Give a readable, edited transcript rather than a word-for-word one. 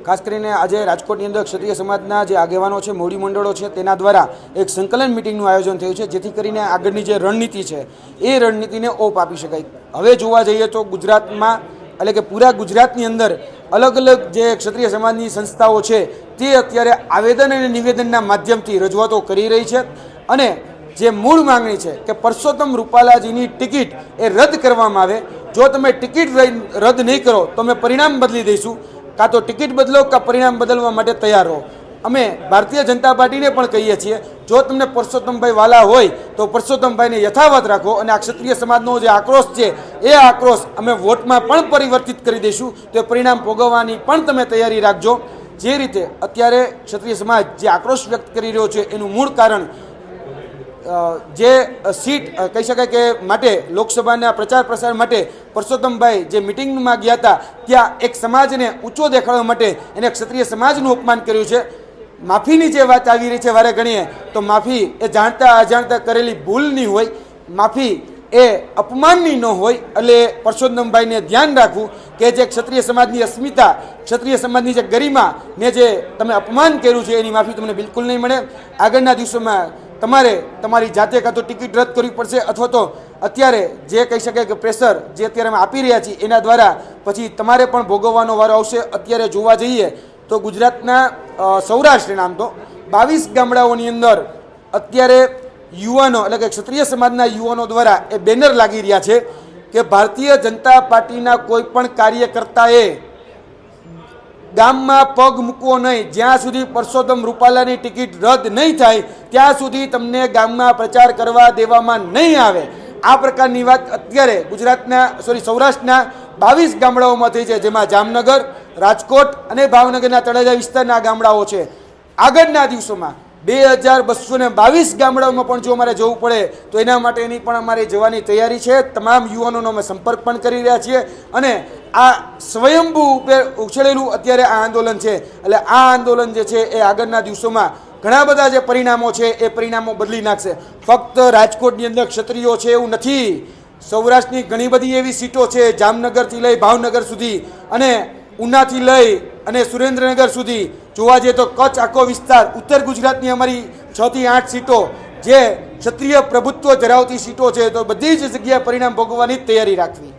ખાસ કરીને આજે રાજકોટની અંદર ક્ષત્રિય સમાજના જે આગેવાનો છે, મોવડી મંડળો છે, તેના દ્વારા એક સંકલન મિટિંગનું આયોજન થયું છે, જેથી કરીને આગળની જે રણનીતિ છે એ રણનીતિને ઓપ આપી શકાય. હવે જોવા જઈએ તો ગુજરાતમાં એટલે કે પૂરા ગુજરાતની અંદર અલગ અલગ જે ક્ષત્રિય સમાજની સંસ્થાઓ છે તે અત્યારે આવેદન અને નિવેદનના માધ્યમથી રજૂઆતો કરી રહી છે અને જે મૂળ માંગણી છે કે પરસોત્તમ રૂપાલાજીની ટિકિટ એ રદ કરવામાં આવે. જો તમે ટિકિટ રદ નહીં કરો તો અમે પરિણામ બદલી દઈશું. કાં તો ટિકિટ બદલો કાં પરિણામ બદલવા માટે તૈયાર રહો. અમે ભારતીય જનતા પાર્ટીને પણ કહીએ છીએ, જો તમને પરસોત્તમભાઈ વાલા હોય તો પરસોત્તમભાઈને યથાવત રાખો અને આ ક્ષત્રિય સમાજનો જે આક્રોશ છે એ આક્રોશ અમે વોટમાં પણ પરિવર્તિત કરી દઈશું. તો પરિણામ ભોગવવાની પણ તમે તૈયારી રાખજો. જે રીતે અત્યારે ક્ષત્રિય સમાજ જે આક્રોશ વ્યક્ત કરી રહ્યો છે એનું મૂળ કારણ જે સીટ કહી શકાય કે માટે લોકસભાના પ્રચાર પ્રસાર માટે પરસોત્તમભાઈ જે મિટિંગમાં ગયા હતા ત્યાં એક સમાજને ઊંચો દેખાડવા માટે એને ક્ષત્રિય સમાજનું અપમાન કર્યું છે. માફીની જે વાત આવી રહી છે વારે ગણીએ તો માફી એ જાણતા અજાણતા કરેલી ભૂલની હોય, માફી એ અપમાનની ન હોય. એટલે પરસોત્તમભાઈને ધ્યાન રાખવું કે જે ક્ષત્રિય સમાજની અસ્મિતા, ક્ષત્રિય સમાજની જે ગરિમા ને જે તમે અપમાન કર્યું છે એની માફી તમને બિલકુલ નહીં મળે. આગળના દિવસોમાં તમારે તમારી જાતે કાં તો ટિકિટ રદ કરવી પડશે અથવા તો અત્યારે જે કહી શકાય કે પ્રેશર જે અત્યારે અમે આપી રહ્યા છીએ એના દ્વારા પછી તમારે પણ ભોગવવાનો વારો આવશે. અત્યારે જોવા જઈએ તો ગુજરાતના સૌરાષ્ટ્રના આમ તો 22 ગામડાઓની અંદર અત્યારે યુવાનો એટલે કે ક્ષત્રિય સમાજના યુવાનો દ્વારા એ બેનર લાગી રહ્યા છે કે ભારતીય જનતા પાર્ટીના કોઈ પણ કાર્યકર્તાએ ગામમાં પગ મૂકવો નહીં. જ્યાં સુધી પરસોત્તમ રૂપાલાની ટિકિટ રદ નહીં થાય ત્યાં સુધી તમને ગામમાં પ્રચાર કરવા દેવામાં નહીં આવે. આ પ્રકારની વાત અત્યારે સૌરાષ્ટ્રના 22 ગામડાઓમાં થઈ છે, જેમાં જામનગર, રાજકોટ અને ભાવનગરના તળાજા વિસ્તારના ગામડાઓ છે. આગળના દિવસોમાં 2222 ગામડાઓમાં પણ જો અમારે જવું પડે તો એના માટેની પણ અમારે જવાની તૈયારી છે. તમામ યુવાનોનો અમે સંપર્ક પણ કરી રહ્યા છીએ અને આ સ્વયંભૂ ઉછળેલું અત્યારે આ આંદોલન છે. એટલે આ આંદોલન જે છે એ આગળના દિવસોમાં ઘણા બધા જે પરિણામો છે એ પરિણામો બદલી નાખશે. ફક્ત રાજકોટની અંદર ક્ષત્રિયો છે એવું નથી. સૌરાષ્ટ્રની ઘણી બધી એવી સીટો છે, જામનગરથી લઈ ભાવનગર સુધી અને ઉનાથી લઈ અને સુરેન્દ્રનગર સુધી. જોવા જઈએ તો કચ્છ આખો વિસ્તાર, ઉત્તર ગુજરાતની અમારી 6 થી 8 સીટો જે ક્ષત્રિય પ્રભુત્વ ધરાવતી સીટો છે, તો બધી જ જગ્યાએ પરિણામ ભોગવવાની તૈયારી રાખવી.